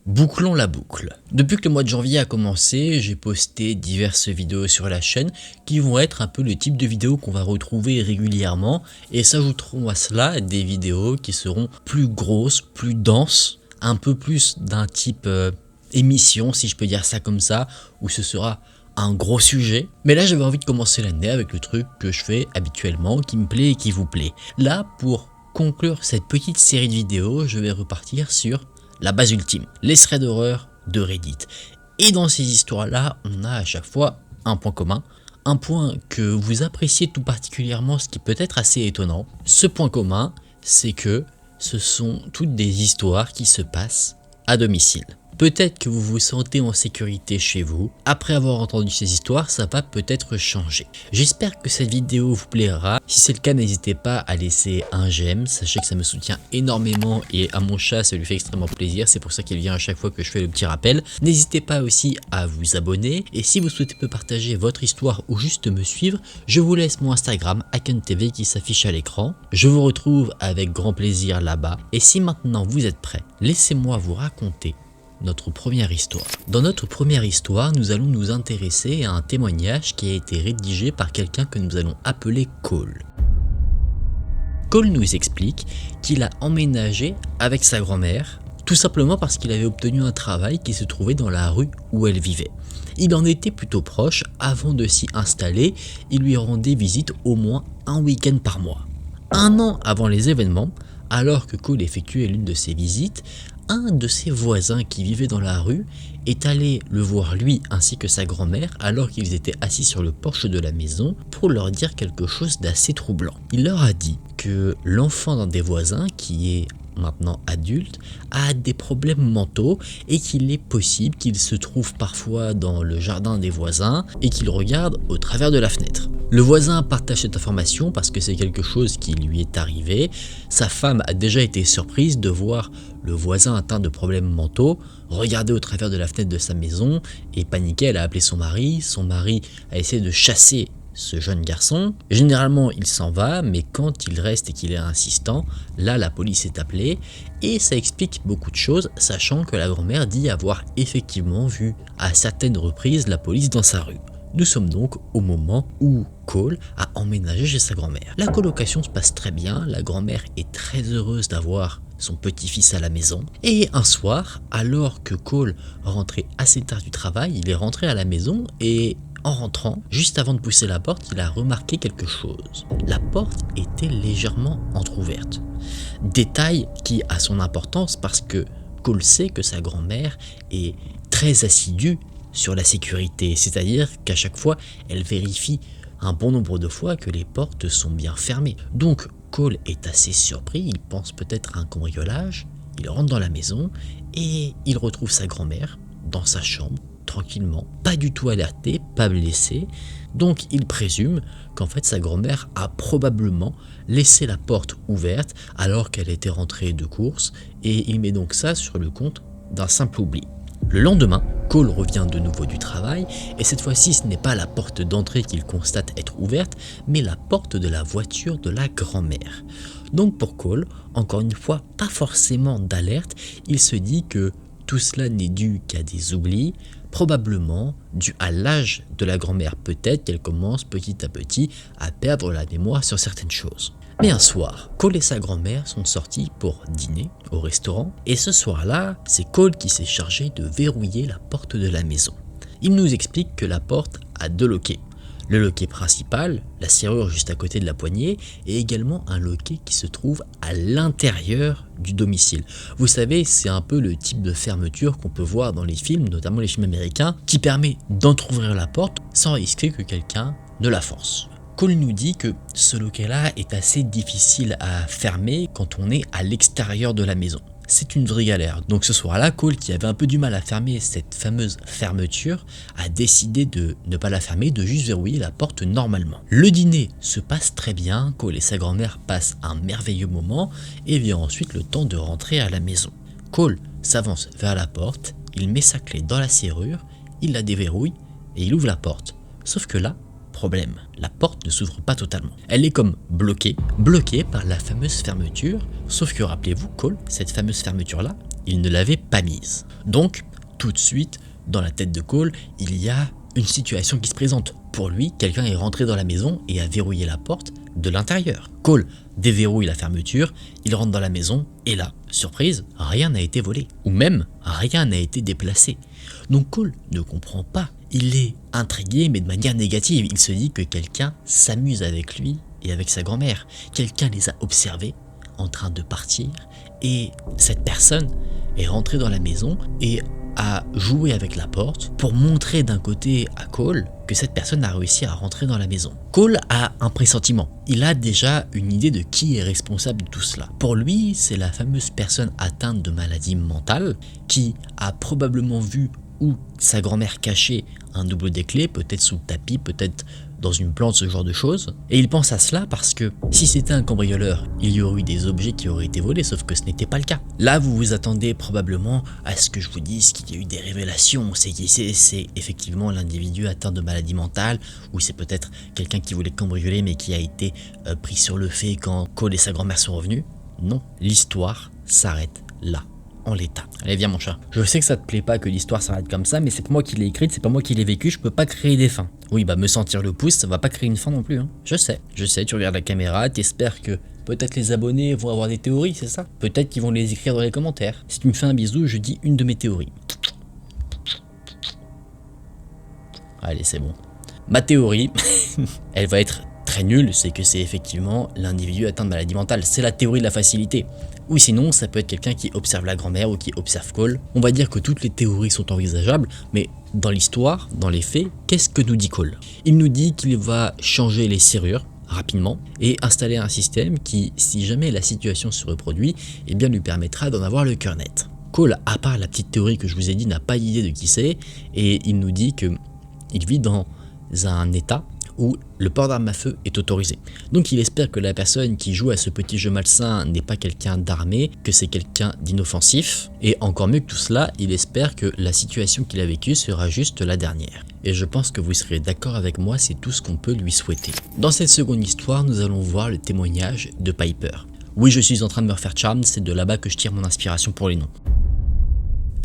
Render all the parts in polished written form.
Bouclons la boucle. Depuis que le mois de janvier a commencé, j'ai posté diverses vidéos sur la chaîne qui vont être un peu le type de vidéos qu'on va retrouver régulièrement et s'ajouteront à cela des vidéos qui seront plus grosses, plus denses, un peu plus d'un type émission si je peux dire ça comme ça, où ce sera un gros sujet. Mais là j'avais envie de commencer l'année avec le truc que je fais habituellement, qui me plaît et qui vous plaît. Là pour conclure cette petite série de vidéos, je vais repartir sur la base ultime, les threads d'horreur de Reddit. Et dans ces histoires-là, on a à chaque fois un point commun, un point que vous appréciez tout particulièrement, ce qui peut être assez étonnant. Ce point commun, c'est que ce sont toutes des histoires qui se passent à domicile. Peut-être que vous vous sentez en sécurité chez vous. Après avoir entendu ces histoires, ça va peut-être changer. J'espère que cette vidéo vous plaira. Si c'est le cas, n'hésitez pas à laisser un j'aime. Sachez que ça me soutient énormément et à mon chat, ça lui fait extrêmement plaisir. C'est pour ça qu'il vient à chaque fois que je fais le petit rappel. N'hésitez pas aussi à vous abonner. Et si vous souhaitez me partager votre histoire ou juste me suivre, je vous laisse mon Instagram, AkenTV, qui s'affiche à l'écran. Je vous retrouve avec grand plaisir là-bas. Et si maintenant vous êtes prêts, laissez-moi vous raconter notre première histoire. Dans notre première histoire, nous allons nous intéresser à un témoignage qui a été rédigé par quelqu'un que nous allons appeler Cole. Cole nous explique qu'il a emménagé avec sa grand-mère, tout simplement parce qu'il avait obtenu un travail qui se trouvait dans la rue où elle vivait. Il en était plutôt proche. Avant de s'y installer, il lui rendait visite au moins un week-end par mois. Un an avant les événements, alors que Cole effectuait l'une de ses visites, un de ses voisins qui vivait dans la rue est allé le voir lui ainsi que sa grand-mère alors qu'ils étaient assis sur le porche de la maison pour leur dire quelque chose d'assez troublant. Il leur a dit que l'enfant d'un des voisins, qui est maintenant adulte, a des problèmes mentaux et qu'il est possible qu'il se trouve parfois dans le jardin des voisins et qu'il regarde au travers de la fenêtre. Le voisin partage cette information parce que c'est quelque chose qui lui est arrivé. Sa femme a déjà été surprise de voir le voisin atteint de problèmes mentaux regarder au travers de la fenêtre de sa maison et paniquer. Elle a appelé son mari a essayé de chasser ce jeune garçon. Généralement il s'en va, mais quand il reste et qu'il est insistant, là la police est appelée et ça explique beaucoup de choses, sachant que la grand-mère dit avoir effectivement vu à certaines reprises la police dans sa rue. Nous sommes donc au moment où Cole a emménagé chez sa grand-mère. La colocation se passe très bien, la grand-mère est très heureuse d'avoir son petit-fils à la maison. Et un soir, alors que Cole rentrait assez tard du travail, il est rentré à la maison et en rentrant, juste avant de pousser la porte, il a remarqué quelque chose. La porte était légèrement entrouverte. Détail qui a son importance parce que Cole sait que sa grand-mère est très assidue sur la sécurité, c'est-à-dire qu'à chaque fois, elle vérifie un bon nombre de fois que les portes sont bien fermées. Donc Cole est assez surpris, il pense peut-être à un cambriolage, il rentre dans la maison et il retrouve sa grand-mère dans sa chambre, tranquillement, pas du tout alertée, pas blessée. Donc il présume qu'en fait sa grand-mère a probablement laissé la porte ouverte alors qu'elle était rentrée de course et il met donc ça sur le compte d'un simple oubli. Le lendemain, Cole revient de nouveau du travail et cette fois-ci ce n'est pas la porte d'entrée qu'il constate être ouverte, mais la porte de la voiture de la grand-mère. Donc pour Cole, encore une fois, pas forcément d'alerte, il se dit que tout cela n'est dû qu'à des oublis, probablement dû à l'âge de la grand-mère, peut-être qu'elle commence petit à petit à perdre la mémoire sur certaines choses. Mais un soir, Cole et sa grand-mère sont sortis pour dîner au restaurant et ce soir-là, c'est Cole qui s'est chargé de verrouiller la porte de la maison. Il nous explique que la porte a deux loquets. Le loquet principal, la serrure juste à côté de la poignée, et également un loquet qui se trouve à l'intérieur du domicile. Vous savez, c'est un peu le type de fermeture qu'on peut voir dans les films, notamment les films américains, qui permet d'entrouvrir la porte sans risquer que quelqu'un ne la force. Cole nous dit que ce loquet-là est assez difficile à fermer quand on est à l'extérieur de la maison. C'est une vraie galère. Donc ce soir-là, Cole, qui avait un peu du mal à fermer cette fameuse fermeture, a décidé de ne pas la fermer, de juste verrouiller la porte normalement. Le dîner se passe très bien, Cole et sa grand-mère passent un merveilleux moment et vient ensuite le temps de rentrer à la maison. Cole s'avance vers la porte, il met sa clé dans la serrure, il la déverrouille et il ouvre la porte. Sauf que là, problème, la porte ne s'ouvre pas totalement. Elle est comme bloquée par la fameuse fermeture, sauf que rappelez-vous, Cole, cette fameuse fermeture-là, il ne l'avait pas mise. Donc, tout de suite, dans la tête de Cole, il y a une situation qui se présente. Pour lui, quelqu'un est rentré dans la maison et a verrouillé la porte de l'intérieur. Cole déverrouille la fermeture, il rentre dans la maison et là, surprise, rien n'a été volé. Ou même, rien n'a été déplacé. Donc Cole ne comprend pas. Il est intrigué mais de manière négative. Il se dit que quelqu'un s'amuse avec lui et avec sa grand-mère. Quelqu'un les a observés en train de partir et cette personne est rentrée dans la maison et a joué avec la porte pour montrer d'un côté à Cole que cette personne a réussi à rentrer dans la maison. Cole a un pressentiment. Il a déjà une idée de qui est responsable de tout cela. Pour lui, c'est la fameuse personne atteinte de maladie mentale qui a probablement vu où sa grand-mère cachait un double des clés, peut-être sous le tapis, peut-être dans une plante, ce genre de choses. Et il pense à cela parce que si c'était un cambrioleur, il y aurait eu des objets qui auraient été volés, sauf que ce n'était pas le cas. Là, vous vous attendez probablement à ce que je vous dise qu'il y a eu des révélations, c'est effectivement l'individu atteint de maladie mentale, ou c'est peut-être quelqu'un qui voulait cambrioler mais qui a été pris sur le fait quand Cole et sa grand-mère sont revenus. Non, l'histoire s'arrête là. En l'état. Allez, viens mon chat. Je sais que ça te plaît pas que l'histoire s'arrête comme ça, mais c'est pas moi qui l'ai écrite, c'est pas moi qui l'ai vécu, je peux pas créer des fins. Oui, bah me sentir le pouce, ça va pas créer une fin non plus, hein. Je sais, tu regardes la caméra, t'espères que peut-être les abonnés vont avoir des théories, c'est ça? Peut-être qu'ils vont les écrire dans les commentaires. Si tu me fais un bisou, je dis une de mes théories. Allez, c'est bon. Ma théorie, elle va être très nulle, c'est que c'est effectivement l'individu atteint de maladie mentale. C'est la théorie de la facilité. Ou sinon, ça peut être quelqu'un qui observe la grand-mère ou qui observe Cole. On va dire que toutes les théories sont envisageables, mais dans l'histoire, dans les faits, qu'est-ce que nous dit Cole? Il nous dit qu'il va changer les serrures rapidement et installer un système qui, si jamais la situation se reproduit, eh bien lui permettra d'en avoir le cœur net. Cole, à part la petite théorie que je vous ai dit, n'a pas d'idée de qui c'est, et il nous dit que il vit dans un état où le port d'armes à feu est autorisé. Donc il espère que la personne qui joue à ce petit jeu malsain n'est pas quelqu'un d'armé, que c'est quelqu'un d'inoffensif, et encore mieux que tout cela, il espère que la situation qu'il a vécue sera juste la dernière. Et je pense que vous serez d'accord avec moi, c'est tout ce qu'on peut lui souhaiter. Dans cette seconde histoire, nous allons voir le témoignage de Piper. Oui, je suis en train de me refaire charme, c'est de là-bas que je tire mon inspiration pour les noms.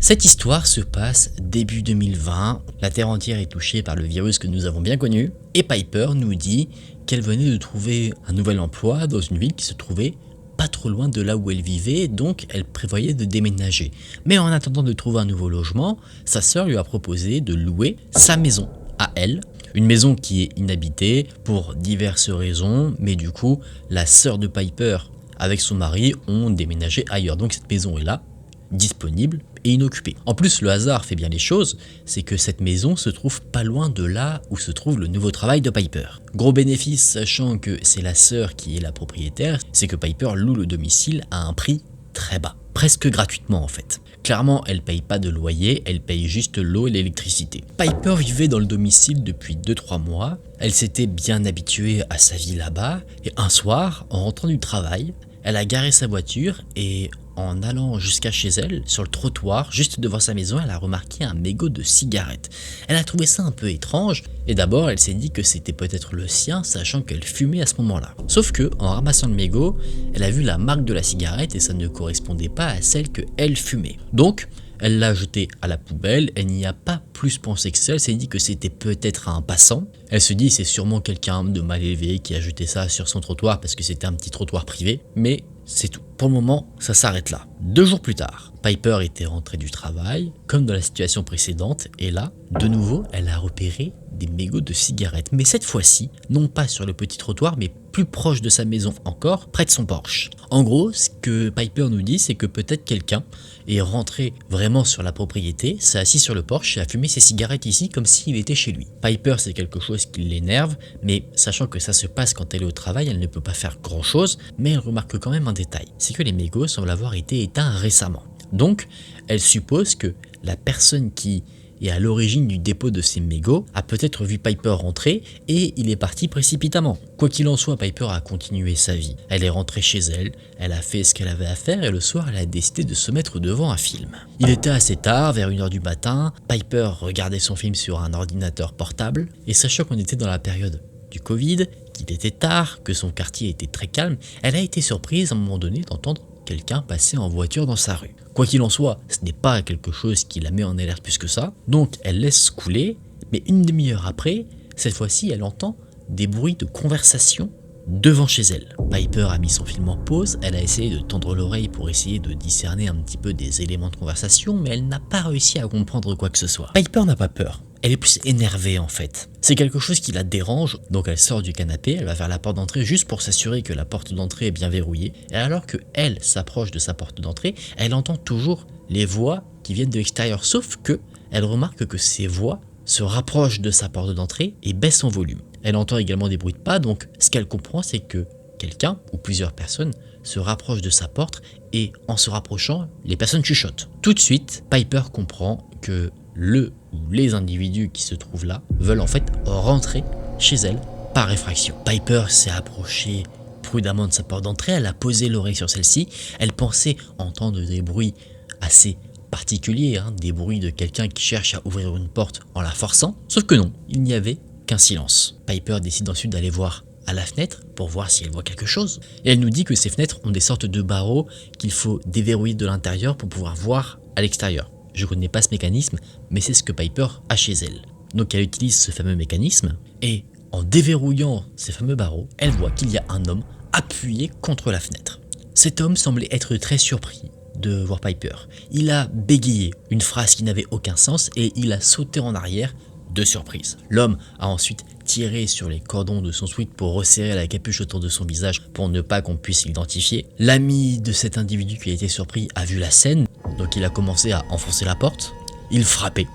Cette histoire se passe début 2020, la Terre entière est touchée par le virus que nous avons bien connu, et Piper nous dit qu'elle venait de trouver un nouvel emploi dans une ville qui se trouvait pas trop loin de là où elle vivait, donc elle prévoyait de déménager. Mais en attendant de trouver un nouveau logement, sa sœur lui a proposé de louer sa maison à elle, une maison qui est inhabitée pour diverses raisons, mais du coup, la sœur de Piper avec son mari ont déménagé ailleurs, donc cette maison est là, disponible et inoccupée. En plus, le hasard fait bien les choses, c'est que cette maison se trouve pas loin de là où se trouve le nouveau travail de Piper. Gros bénéfice, sachant que c'est la sœur qui est la propriétaire, c'est que Piper loue le domicile à un prix très bas, presque gratuitement en fait. Clairement, elle paye pas de loyer, elle paye juste l'eau et l'électricité. Piper vivait dans le domicile depuis 2-3 mois, elle s'était bien habituée à sa vie là-bas, et un soir, en rentrant du travail, elle a garé sa voiture et en allant jusqu'à chez elle, sur le trottoir, juste devant sa maison, elle a remarqué un mégot de cigarette. Elle a trouvé ça un peu étrange, et d'abord elle s'est dit que c'était peut-être le sien, sachant qu'elle fumait à ce moment-là. Sauf que, en ramassant le mégot, elle a vu la marque de la cigarette et ça ne correspondait pas à celle qu'elle fumait. Donc, elle l'a jeté à la poubelle, elle n'y a pas plus pensé que ça, elle s'est dit que c'était peut-être un passant. Elle se dit c'est sûrement quelqu'un de mal élevé qui a jeté ça sur son trottoir parce que c'était un petit trottoir privé, mais c'est tout. Pour le moment, ça s'arrête là. 2 jours plus tard, Piper était rentrée du travail, comme dans la situation précédente, et là, de nouveau, elle a repéré des mégots de cigarettes. Mais cette fois-ci, non pas sur le petit trottoir, mais plus proche de sa maison encore, près de son porche. En gros, ce que Piper nous dit, c'est que peut-être quelqu'un est rentré vraiment sur la propriété, s'est assis sur le porche et a fumé ses cigarettes ici comme s'il était chez lui. Piper, c'est quelque chose qui l'énerve, mais sachant que ça se passe quand elle est au travail, elle ne peut pas faire grand-chose, mais elle remarque quand même un détail, c'est que les mégots semblent avoir été éteints récemment. Donc, elle suppose que la personne qui est à l'origine du dépôt de ces mégots a peut-être vu Piper rentrer et il est parti précipitamment. Quoi qu'il en soit, Piper a continué sa vie. Elle est rentrée chez elle, elle a fait ce qu'elle avait à faire et le soir elle a décidé de se mettre devant un film. Il était assez tard, vers 1h du matin, Piper regardait son film sur un ordinateur portable et sachant qu'on était dans la période du Covid, qu'il était tard, que son quartier était très calme, elle a été surprise à un moment donné d'entendre quelqu'un passer en voiture dans sa rue. Quoi qu'il en soit, ce n'est pas quelque chose qui la met en alerte plus que ça, donc elle laisse couler, mais une demi-heure après, cette fois-ci elle entend des bruits de conversation devant chez elle. Piper a mis son film en pause, elle a essayé de tendre l'oreille pour essayer de discerner un petit peu des éléments de conversation, mais elle n'a pas réussi à comprendre quoi que ce soit. Piper n'a pas peur, elle est plus énervée en fait. C'est quelque chose qui la dérange, donc elle sort du canapé, elle va vers la porte d'entrée juste pour s'assurer que la porte d'entrée est bien verrouillée, et alors que elle s'approche de sa porte d'entrée, elle entend toujours les voix qui viennent de l'extérieur, sauf que elle remarque que ces voix se rapprochent de sa porte d'entrée et baissent en volume. Elle entend également des bruits de pas, donc ce qu'elle comprend c'est que quelqu'un ou plusieurs personnes se rapprochent de sa porte et en se rapprochant, les personnes chuchotent. Tout de suite, Piper comprend que le ou les individus qui se trouvent là veulent en fait rentrer chez elle par effraction. Piper s'est approchée prudemment de sa porte d'entrée, elle a posé l'oreille sur celle-ci, elle pensait entendre des bruits assez particuliers, des bruits de quelqu'un qui cherche à ouvrir une porte en la forçant, sauf que non, il n'y avait qu'un silence. Piper décide ensuite d'aller voir à la fenêtre pour voir si elle voit quelque chose. Et elle nous dit que ces fenêtres ont des sortes de barreaux qu'il faut déverrouiller de l'intérieur pour pouvoir voir à l'extérieur. Je ne connais pas ce mécanisme, mais c'est ce que Piper a chez elle. Donc elle utilise ce fameux mécanisme et en déverrouillant ces fameux barreaux, elle voit qu'il y a un homme appuyé contre la fenêtre. Cet homme semblait être très surpris de voir Piper. Il a bégayé une phrase qui n'avait aucun sens et il a sauté en arrière de surprise. L'homme a ensuite tiré sur les cordons de son sweat pour resserrer la capuche autour de son visage pour ne pas qu'on puisse l'identifier. L'ami de cet individu qui a été surpris a vu la scène, donc il a commencé à enfoncer la porte. Il frappait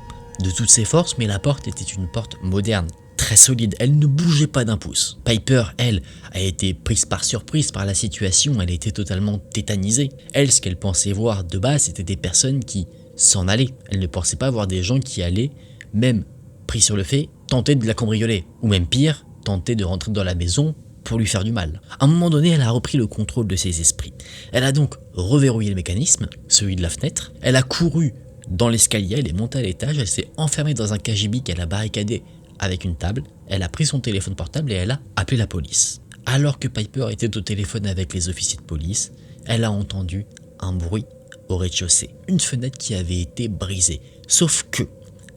de toutes ses forces, mais la porte était une porte moderne, très solide, elle ne bougeait pas d'un pouce. Piper, elle, a été prise par surprise par la situation, elle était totalement tétanisée. Elle, ce qu'elle pensait voir de base, c'était des personnes qui s'en allaient. Elle ne pensait pas voir des gens qui allaient, même pris sur le fait, tenter de la cambrioler, ou même pire, tenter de rentrer dans la maison pour lui faire du mal. À un moment donné, elle a repris le contrôle de ses esprits. Elle a donc reverrouillé le mécanisme, celui de la fenêtre, elle a couru dans l'escalier, elle est montée à l'étage, elle s'est enfermée dans un cagibi qu'elle a barricadé avec une table, elle a pris son téléphone portable et elle a appelé la police. Alors que Piper était au téléphone avec les officiers de police, elle a entendu un bruit au rez-de-chaussée, une fenêtre qui avait été brisée, sauf que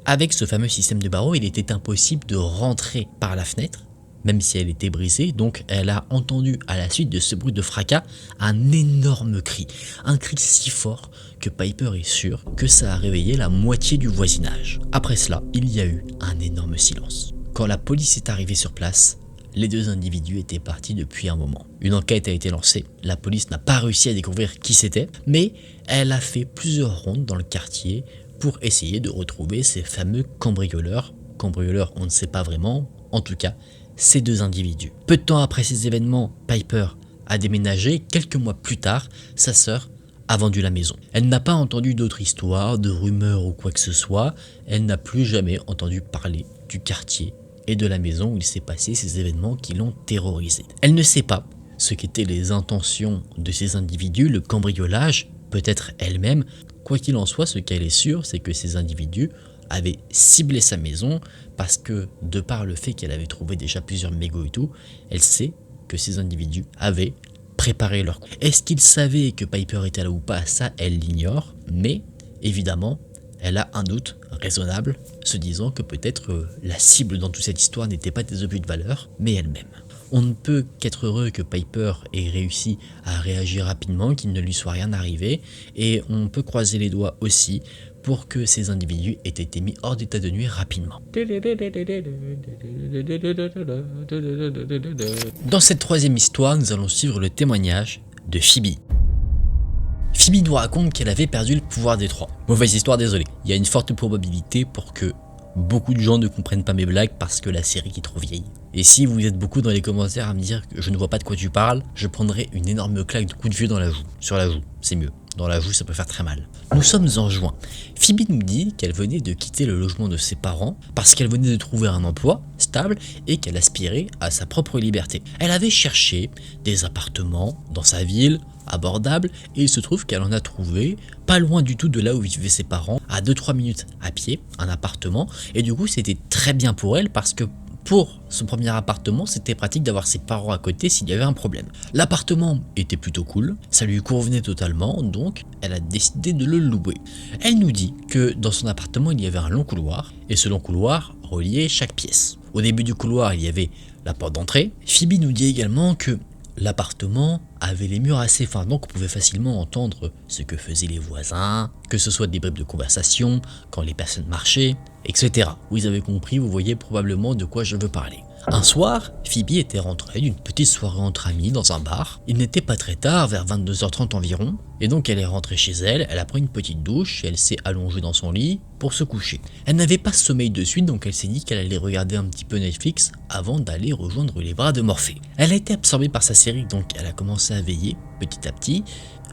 avec ce fameux système de barreaux, il était impossible de rentrer par la fenêtre, même si elle était brisée, donc elle a entendu à la suite de ce bruit de fracas un énorme cri. Un cri si fort que Piper est sûr que ça a réveillé la moitié du voisinage. Après cela, il y a eu un énorme silence. Quand la police est arrivée sur place, les deux individus étaient partis depuis un moment. Une enquête a été lancée, la police n'a pas réussi à découvrir qui c'était, mais elle a fait plusieurs rondes dans le quartier pour essayer de retrouver ces fameux cambrioleurs. Cambrioleurs, on ne sait pas vraiment, en tout cas, ces deux individus. Peu de temps après ces événements, Piper a déménagé. Quelques mois plus tard, sa sœur a vendu la maison. Elle n'a pas entendu d'autres histoires, de rumeurs ou quoi que ce soit. Elle n'a plus jamais entendu parler du quartier et de la maison où il s'est passé ces événements qui l'ont terrorisée. Elle ne sait pas ce qu'étaient les intentions de ces individus, le cambriolage, peut-être elle-même. Quoi qu'il en soit, ce qu'elle est sûre, c'est que ces individus avaient ciblé sa maison parce que, de par le fait qu'elle avait trouvé déjà plusieurs mégots et tout, elle sait que ces individus avaient préparé leur coup. Est-ce qu'ils savaient que Piper était là ou pas? Ça, elle l'ignore, mais évidemment, elle a un doute raisonnable, se disant que peut-être la cible dans toute cette histoire n'était pas des objets de valeur, mais elle-même. On ne peut qu'être heureux que Piper ait réussi à réagir rapidement, qu'il ne lui soit rien arrivé, et on peut croiser les doigts aussi pour que ces individus aient été mis hors d'état de nuire rapidement. Dans cette troisième histoire, nous allons suivre le témoignage de Phoebe. Phoebe nous raconte qu'elle avait perdu le pouvoir des trois. Mauvaise histoire, désolé. Il y a une forte probabilité pour que beaucoup de gens ne comprennent pas mes blagues parce que la série est trop vieille. Et si vous êtes beaucoup dans les commentaires à me dire que je ne vois pas de quoi tu parles, je prendrai une énorme claque de coup de vieux dans la joue. Sur la joue, c'est mieux. Dans la joue, ça peut faire très mal. Nous sommes en juin. Phoebe nous dit qu'elle venait de quitter le logement de ses parents parce qu'elle venait de trouver un emploi stable et qu'elle aspirait à sa propre liberté. Elle avait cherché des appartements dans sa ville, abordables, et il se trouve qu'elle en a trouvé pas loin du tout de là où vivaient ses parents, à 2-3 minutes à pied, un appartement, et du coup c'était très bien pour elle parce que Pour son premier appartement, c'était pratique d'avoir ses parents à côté s'il y avait un problème. L'appartement était plutôt cool, ça lui convenait totalement, donc elle a décidé de le louer. Elle nous dit que dans son appartement, il y avait un long couloir, et ce long couloir reliait chaque pièce. Au début du couloir, il y avait la porte d'entrée. Phoebe nous dit également que l'appartement avait les murs assez fins, donc on pouvait facilement entendre ce que faisaient les voisins, que ce soit des bribes de conversation, quand les personnes marchaient, etc. Vous avez compris, vous voyez probablement de quoi je veux parler. Un soir, Phoebe était rentrée d'une petite soirée entre amis dans un bar. Il n'était pas très tard, vers 22h30 environ, et donc elle est rentrée chez elle, elle a pris une petite douche et elle s'est allongée dans son lit pour se coucher. Elle n'avait pas sommeil de suite, donc elle s'est dit qu'elle allait regarder un petit peu Netflix avant d'aller rejoindre les bras de Morphée. Elle a été absorbée par sa série, donc elle a commencé à veiller petit à petit,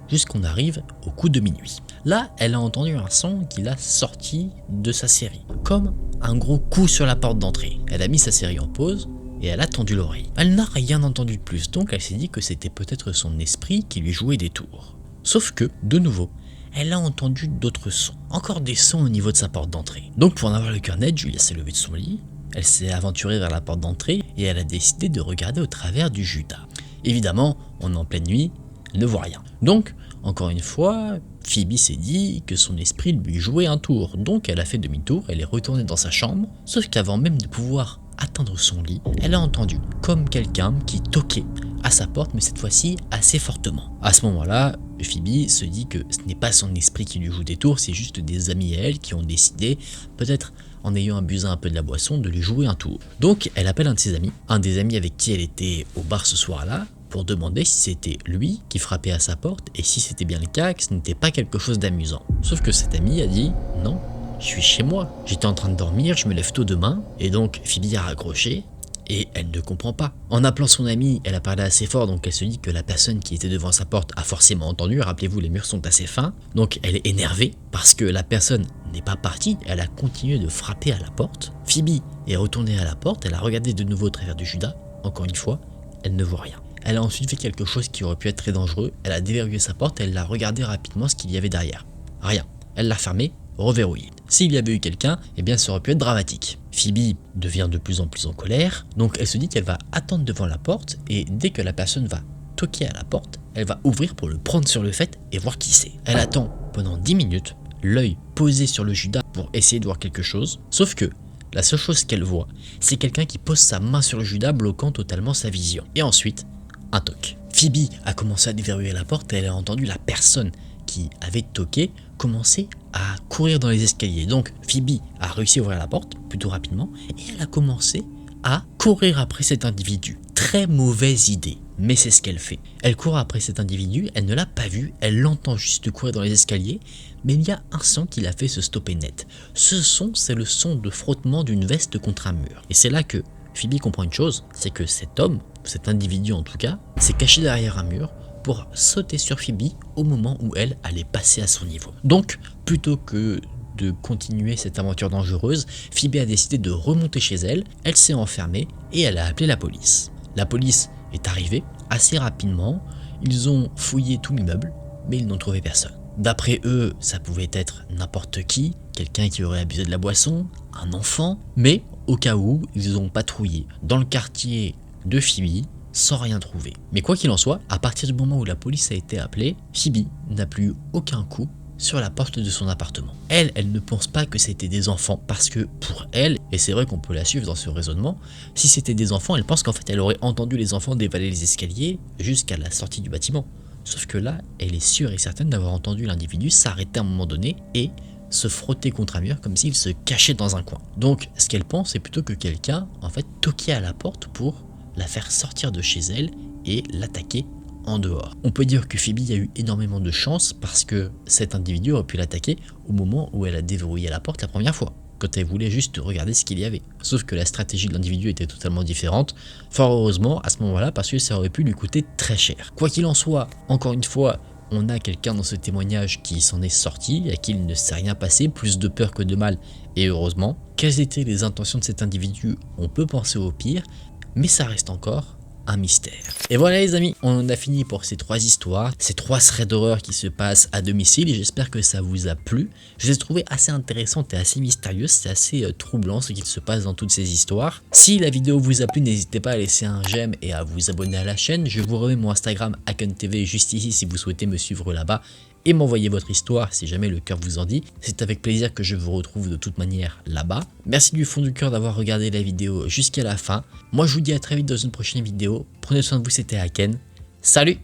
jusqu'on arrive au coup de minuit. Là, elle a entendu un son qui l'a sorti de sa série, comme un gros coup sur la porte d'entrée. Elle a mis sa série en pause et elle a tendu l'oreille. Elle n'a rien entendu de plus, donc elle s'est dit que c'était peut-être son esprit qui lui jouait des tours. Sauf que, de nouveau, elle a entendu d'autres sons, encore des sons au niveau de sa porte d'entrée. Donc pour en avoir le cœur net, Julia s'est levée de son lit, elle s'est aventurée vers la porte d'entrée et elle a décidé de regarder au travers du Judas. Évidemment, on est en pleine nuit, elle ne voit rien. Donc, encore une fois, Phoebe s'est dit que son esprit lui jouait un tour, donc elle a fait demi-tour, elle est retournée dans sa chambre, sauf qu'avant même de pouvoir atteindre son lit, elle a entendu comme quelqu'un qui toquait à sa porte, mais cette fois-ci assez fortement. À ce moment-là, Phoebe se dit que ce n'est pas son esprit qui lui joue des tours, c'est juste des amis à elle qui ont décidé, peut-être en ayant abusé un peu de la boisson, de lui jouer un tour. Donc elle appelle un de ses amis, un des amis avec qui elle était au bar ce soir-là, pour demander si c'était lui qui frappait à sa porte et si c'était bien le cas, que ce n'était pas quelque chose d'amusant. Sauf que cet ami a dit « Non, je suis chez moi, j'étais en train de dormir, je me lève tôt demain. » Et donc Phoebe a raccroché et elle ne comprend pas. En appelant son ami, elle a parlé assez fort, donc elle se dit que la personne qui était devant sa porte a forcément entendu. Rappelez-vous, les murs sont assez fins, donc elle est énervée parce que la personne n'est pas partie, elle a continué de frapper à la porte. Phoebe est retournée à la porte, elle a regardé de nouveau au travers du Judas, encore une fois, elle ne voit rien. Elle a ensuite fait quelque chose qui aurait pu être très dangereux, elle a déverrouillé sa porte et elle a regardé rapidement ce qu'il y avait derrière. Rien. Elle l'a fermée, reverrouillée. S'il y avait eu quelqu'un, eh bien ça aurait pu être dramatique. Phoebe devient de plus en plus en colère, donc elle se dit qu'elle va attendre devant la porte et dès que la personne va toquer à la porte, elle va ouvrir pour le prendre sur le fait et voir qui c'est. Elle attend pendant 10 minutes, l'œil posé sur le Judas pour essayer de voir quelque chose, sauf que la seule chose qu'elle voit, c'est quelqu'un qui pose sa main sur le Judas bloquant totalement sa vision. Et ensuite, un toc. Phoebe a commencé à déverrouiller la porte et elle a entendu la personne qui avait toqué commencer à courir dans les escaliers. Donc Phoebe a réussi à ouvrir la porte plutôt rapidement et elle a commencé à courir après cet individu. Très mauvaise idée, mais c'est ce qu'elle fait. Elle court après cet individu, elle ne l'a pas vu, elle l'entend juste courir dans les escaliers, mais il y a un son qui l'a fait se stopper net. Ce son, c'est le son de frottement d'une veste contre un mur. Et c'est là que Phoebe comprend une chose, c'est que cet homme, cet individu en tout cas, s'est caché derrière un mur pour sauter sur Phoebe au moment où elle allait passer à son niveau. Donc, plutôt que de continuer cette aventure dangereuse, Phoebe a décidé de remonter chez elle, elle s'est enfermée et elle a appelé la police. La police est arrivée assez rapidement, ils ont fouillé tout l'immeuble, mais ils n'ont trouvé personne. D'après eux, ça pouvait être n'importe qui, quelqu'un qui aurait abusé de la boisson, un enfant, mais au cas où, ils ont patrouillé dans le quartier de Phoebe sans rien trouver. Mais quoi qu'il en soit, à partir du moment où la police a été appelée, Phoebe n'a plus eu aucun coup sur la porte de son appartement. Elle ne pense pas que c'était des enfants parce que pour elle, et c'est vrai qu'on peut la suivre dans ce raisonnement, si c'était des enfants, elle pense qu'en fait elle aurait entendu les enfants dévaler les escaliers jusqu'à la sortie du bâtiment. Sauf que là, elle est sûre et certaine d'avoir entendu l'individu s'arrêter à un moment donné et se frotter contre un mur comme s'il se cachait dans un coin. Donc ce qu'elle pense, c'est plutôt que quelqu'un en fait toquait à la porte pour la faire sortir de chez elle et l'attaquer en dehors. On peut dire que Phoebe a eu énormément de chance parce que cet individu aurait pu l'attaquer au moment où elle a déverrouillé la porte la première fois, quand elle voulait juste regarder ce qu'il y avait. Sauf que la stratégie de l'individu était totalement différente, fort heureusement à ce moment-là parce que ça aurait pu lui coûter très cher. Quoi qu'il en soit, encore une fois, on a quelqu'un dans ce témoignage qui s'en est sorti, à qui il ne s'est rien passé, plus de peur que de mal, et heureusement. Quelles étaient les intentions de cet individu? On peut penser au pire, mais ça reste encore un mystère. Et voilà les amis, on en a fini pour ces 3 histoires, ces 3 threads d'horreur qui se passent à domicile et j'espère que ça vous a plu. Je les ai trouvées assez intéressantes et assez mystérieuses, c'est assez troublant ce qu'il se passe dans toutes ces histoires. Si la vidéo vous a plu, n'hésitez pas à laisser un j'aime et à vous abonner à la chaîne. Je vous remets mon Instagram AkenTV juste ici si vous souhaitez me suivre là-bas et m'envoyer votre histoire si jamais le cœur vous en dit. C'est avec plaisir que je vous retrouve de toute manière là-bas. Merci du fond du cœur d'avoir regardé la vidéo jusqu'à la fin. Moi je vous dis à très vite dans une prochaine vidéo. Prenez soin de vous, c'était Aken. Salut!